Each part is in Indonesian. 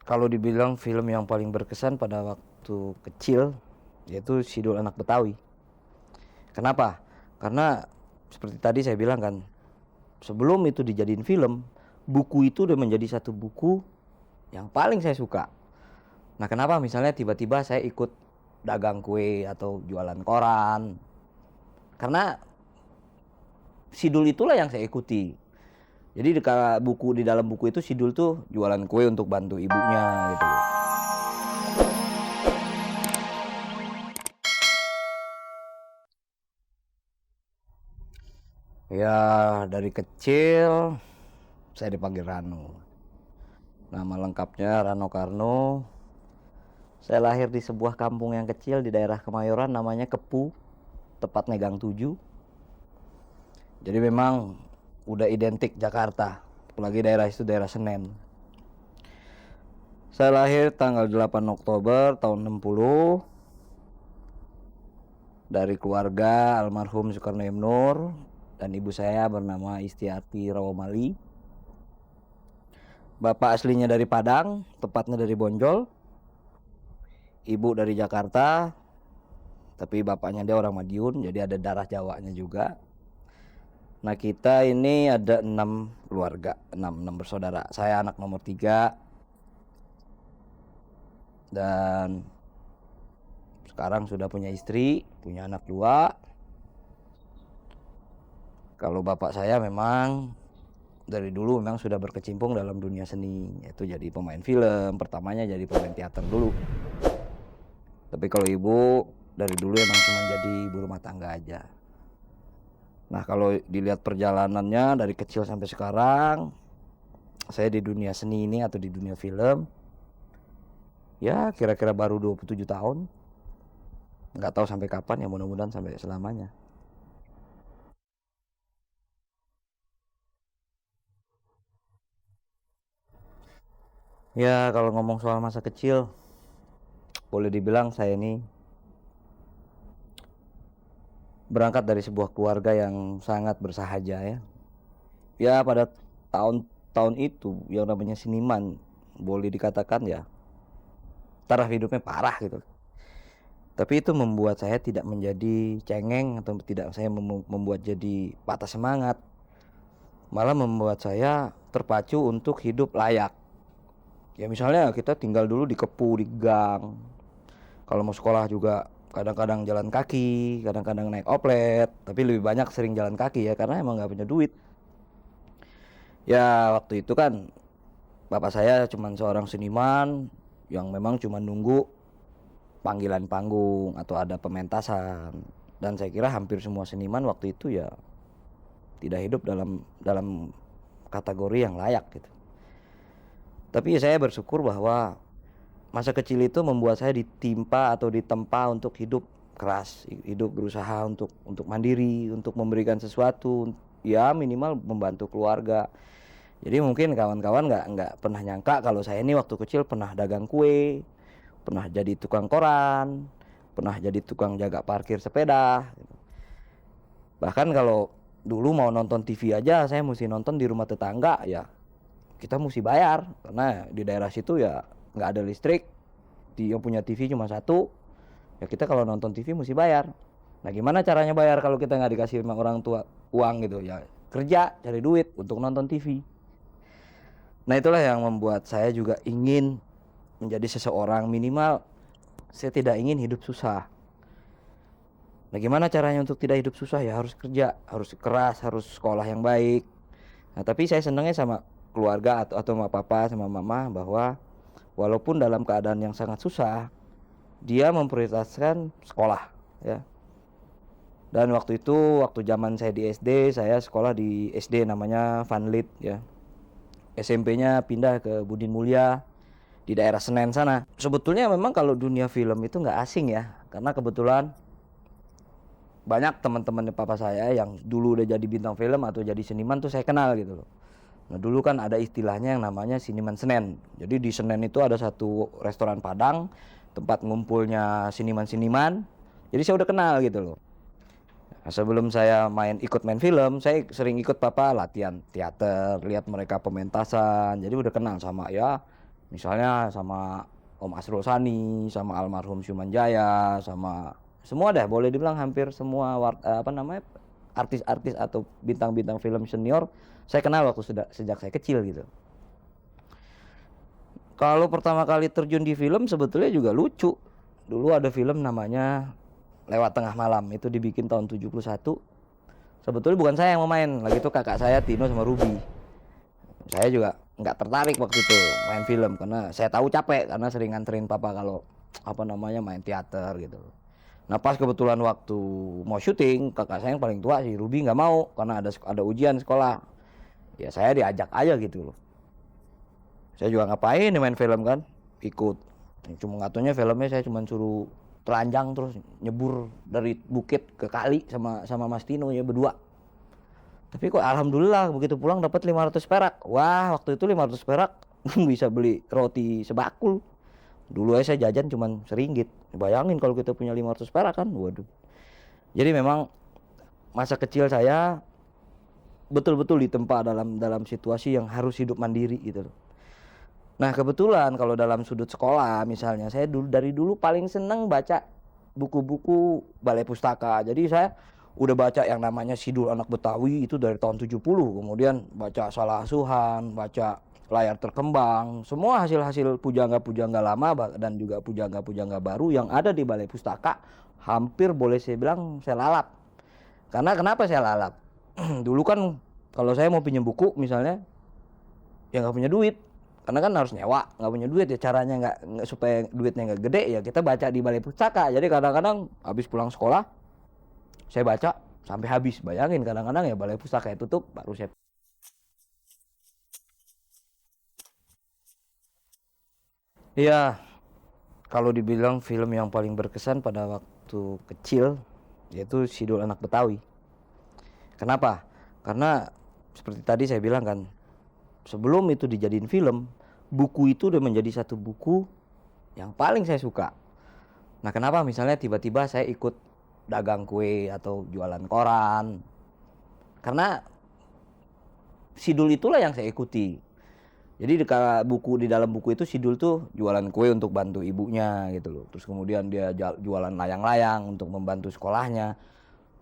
Kalau dibilang film yang paling berkesan pada waktu kecil, yaitu Sidul Anak Betawi. Kenapa? Karena seperti tadi saya bilang kan, sebelum itu dijadiin film, buku itu udah menjadi satu buku yang paling saya suka. Nah, kenapa misalnya tiba-tiba saya ikut dagang kue atau jualan koran? Karena Sidul itulah yang saya ikuti. Jadi di dalam buku itu Sidul tuh jualan kue untuk bantu ibunya gitu. Ya, dari kecil saya dipanggil Rano. Nama lengkapnya Rano Karno. Saya lahir di sebuah kampung yang kecil di daerah Kemayoran, namanya Kepu, tepatnya Gang 7. Jadi memang udah identik Jakarta, apalagi daerah itu daerah Senen. Saya lahir tanggal 8 Oktober tahun 60 dari keluarga almarhum Soekarno Nur, dan ibu saya bernama Istiati Rawamali. Bapak aslinya dari Padang, tepatnya dari Bonjol. Ibu dari Jakarta, tapi bapaknya dia orang Madiun, jadi ada darah Jawanya juga. Nah, kita ini ada 6 keluarga, 6 bersaudara. Saya anak nomor 3 dan sekarang sudah punya istri, punya anak 2. Kalau bapak saya memang dari dulu memang sudah berkecimpung dalam dunia seni, yaitu jadi pemain film, pertamanya jadi pemain teater dulu. Tapi kalau ibu dari dulu emang cuma jadi ibu rumah tangga aja. Nah, kalau dilihat perjalanannya dari kecil sampai sekarang, saya di dunia seni ini atau di dunia film, ya kira-kira baru 27 tahun. Nggak tahu sampai kapan, ya mudah-mudahan sampai selamanya. Ya, kalau ngomong soal masa kecil, boleh dibilang saya ini berangkat dari sebuah keluarga yang sangat bersahaja ya. Ya, pada tahun-tahun itu yang namanya seniman, boleh dikatakan ya taraf hidupnya parah gitu. Tapi itu membuat saya tidak menjadi cengeng atau tidak saya membuat jadi patah semangat. Malah membuat saya terpacu untuk hidup layak. Ya misalnya kita tinggal dulu di Kepu, di gang. Kalau mau sekolah juga kadang-kadang jalan kaki, kadang-kadang naik oplet. Tapi lebih banyak sering jalan kaki ya, karena emang nggak punya duit. Ya waktu itu kan bapak saya cuma seorang seniman yang memang cuma nunggu panggilan panggung atau ada pementasan. Dan saya kira hampir semua seniman waktu itu ya tidak hidup dalam dalam kategori yang layak gitu. Tapi saya bersyukur bahwa masa kecil itu membuat saya ditimpa atau ditempa untuk hidup keras, hidup berusaha untuk mandiri, untuk memberikan sesuatu, ya minimal membantu keluarga. Jadi mungkin kawan-kawan nggak pernah nyangka kalau saya ini waktu kecil pernah dagang kue, pernah jadi tukang koran, pernah jadi tukang jaga parkir sepeda. Bahkan kalau dulu mau nonton TV aja saya mesti nonton di rumah tetangga ya, kita mesti bayar karena di daerah situ ya nggak ada listrik, yang punya TV cuma satu, ya kita kalau nonton TV mesti bayar. Nah, gimana caranya bayar kalau kita nggak dikasih sama orang tua uang gitu ya, kerja cari duit untuk nonton TV. Nah, itulah yang membuat saya juga ingin menjadi seseorang, minimal saya tidak ingin hidup susah. Nah, gimana caranya untuk tidak hidup susah? Ya harus kerja, harus keras, harus sekolah yang baik. Nah, tapi saya senangnya sama keluarga atau sama papa sama mama bahwa walaupun dalam keadaan yang sangat susah, dia memprioritaskan sekolah ya. Dan waktu itu waktu zaman saya di SD, saya sekolah di SD namanya Vanlit ya. SMP-nya pindah ke Budin Mulia di daerah Senen sana. Sebetulnya memang kalau dunia film itu nggak asing ya, karena kebetulan banyak teman-teman papa saya yang dulu udah jadi bintang film atau jadi seniman tuh saya kenal gitu loh. Nah, dulu kan ada istilahnya yang namanya seniman Senen. Jadi di Senen itu ada satu restoran Padang, tempat ngumpulnya seniman-seniman. Jadi saya udah kenal gitu loh. Nah, sebelum saya ikut main film, saya sering ikut papa latihan teater, lihat mereka pementasan. Jadi udah kenal sama ya Misalnya sama Om Asrul Sani, sama almarhum Syumanjaya, sama semua deh, boleh dibilang hampir semua artis-artis atau bintang-bintang film senior saya kenal waktu sejak saya kecil gitu. Kalau pertama kali terjun di film sebetulnya juga lucu. Dulu ada film namanya Lewat Tengah Malam, itu dibikin tahun 71. Sebetulnya bukan saya yang mau main, lagi itu kakak saya Tino sama Ruby. Saya juga nggak tertarik waktu itu main film karena saya tahu capek karena sering nganterin papa kalau main teater gitu. Nah pas kebetulan waktu mau syuting, kakak saya yang paling tua si Ruby nggak mau karena ada ujian sekolah. Ya saya diajak aja gitu loh. Saya juga ngapain main film kan, ikut. Cuma ngatunya filmnya saya cuma suruh telanjang terus nyebur dari bukit ke kali sama Mas Tino ya berdua. Tapi kok alhamdulillah begitu pulang dapat 500 perak. Wah, waktu itu 500 perak bisa beli roti sebakul. Dulu aja saya jajan cuma seringgit. Bayangin kalau kita punya 500 perak kan. Waduh. Jadi memang masa kecil saya betul-betul ditempa dalam situasi yang harus hidup mandiri gitu loh. Nah, kebetulan kalau dalam sudut sekolah misalnya saya dari dulu paling seneng baca buku-buku balai pustaka. Jadi saya udah baca yang namanya Sidul Anak Betawi itu dari tahun 70, kemudian baca Salah Asuhan, baca Layar Terkembang, semua hasil-hasil pujangga-pujangga lama dan juga pujangga-pujangga baru yang ada di balai pustaka hampir boleh saya bilang saya lalap. Karena kenapa saya lalap? Dulu kan kalau saya mau pinjam buku misalnya ya nggak punya duit. Karena kan harus nyewa, nggak punya duit ya, caranya nggak supaya duitnya nggak gede ya kita baca di balai pustaka. Jadi kadang-kadang habis pulang sekolah saya baca sampai habis. Bayangin kadang-kadang ya balai pustaka itu tutup baru saya. Iya, kalau dibilang film yang paling berkesan pada waktu kecil yaitu Sidul Anak Betawi. Kenapa? Karena seperti tadi saya bilang kan, sebelum itu dijadiin film, buku itu udah menjadi satu buku yang paling saya suka. Nah, kenapa misalnya tiba-tiba saya ikut dagang kue atau jualan koran? Karena Sidul itulah yang saya ikuti. Jadi di dalam buku itu Sidul tuh jualan kue untuk bantu ibunya gitu loh. Terus kemudian dia jualan layang-layang untuk membantu sekolahnya.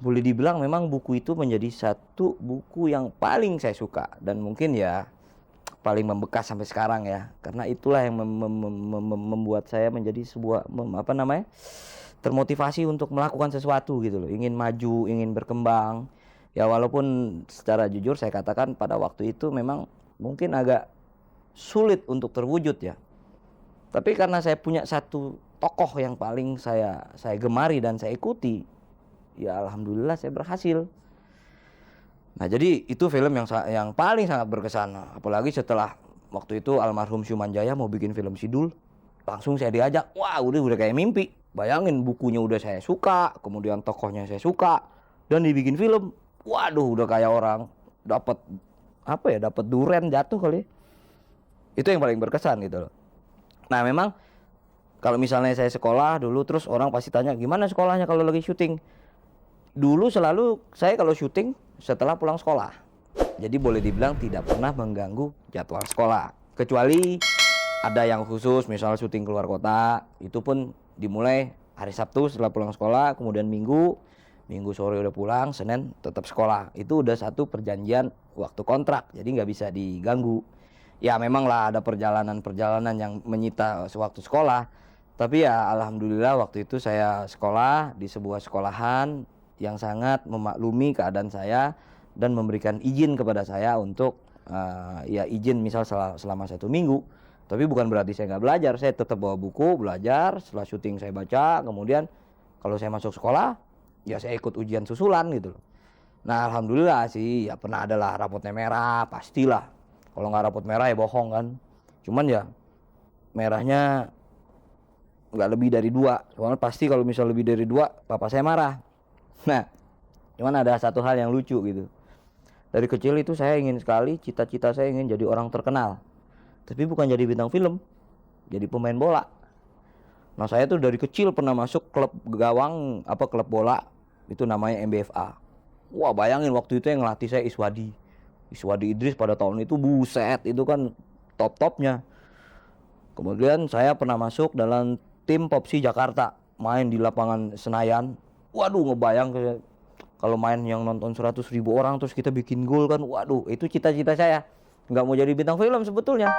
Boleh dibilang memang buku itu menjadi satu buku yang paling saya suka dan mungkin ya paling membekas sampai sekarang ya, karena itulah yang membuat saya menjadi termotivasi untuk melakukan sesuatu gitu loh, ingin maju, ingin berkembang ya. Walaupun secara jujur saya katakan pada waktu itu memang mungkin agak sulit untuk terwujud ya, tapi karena saya punya satu tokoh yang paling saya gemari dan saya ikuti, ya alhamdulillah saya berhasil. Nah, jadi itu film yang paling sangat berkesan. Apalagi setelah waktu itu almarhum Syumanjaya mau bikin film Sidul, langsung saya diajak. Wah, udah kayak mimpi. Bayangin bukunya udah saya suka, kemudian tokohnya saya suka dan dibikin film. Waduh, udah kayak orang dapat dapat duren jatuh kali. Itu yang paling berkesan gitu loh. Nah, memang kalau misalnya saya sekolah dulu terus orang pasti tanya, "Gimana sekolahnya kalau lagi syuting?" Dulu selalu saya kalau syuting setelah pulang sekolah. Jadi boleh dibilang tidak pernah mengganggu jadwal sekolah. Kecuali ada yang khusus misalnya syuting keluar kota, itu pun dimulai hari Sabtu setelah pulang sekolah, kemudian Minggu sore udah pulang, Senin tetap sekolah. Itu udah satu perjanjian waktu kontrak, jadi nggak bisa diganggu. Ya memang lah ada perjalanan-perjalanan yang menyita sewaktu sekolah. Tapi ya alhamdulillah waktu itu saya sekolah di sebuah sekolahan yang sangat memaklumi keadaan saya dan memberikan izin kepada saya untuk izin misal selama 1 minggu. Tapi bukan berarti saya nggak belajar, saya tetap bawa buku belajar, setelah syuting saya baca, kemudian kalau saya masuk sekolah ya saya ikut ujian susulan gitu loh. Nah alhamdulillah sih ya pernah adalah rapotnya merah, pastilah. Kalau nggak rapot merah ya bohong kan. Cuman ya merahnya nggak lebih dari 2, soalnya pasti kalau misal lebih dari 2 papa saya marah. Nah, cuman ada satu hal yang lucu gitu. Dari kecil itu saya ingin sekali, cita-cita saya ingin jadi orang terkenal. Tapi bukan jadi bintang film, jadi pemain bola. Nah, saya tuh dari kecil pernah masuk klub klub bola, itu namanya MBFA. Wah, bayangin waktu itu yang ngelatih saya Iswadi Idris pada tahun itu, buset, itu kan top-topnya. Kemudian saya pernah masuk dalam tim Popsi Jakarta, main di lapangan Senayan. Waduh, ngebayang kalau main yang nonton 100.000 orang terus kita bikin gol kan. Waduh, itu cita-cita saya. Nggak mau jadi bintang film sebetulnya.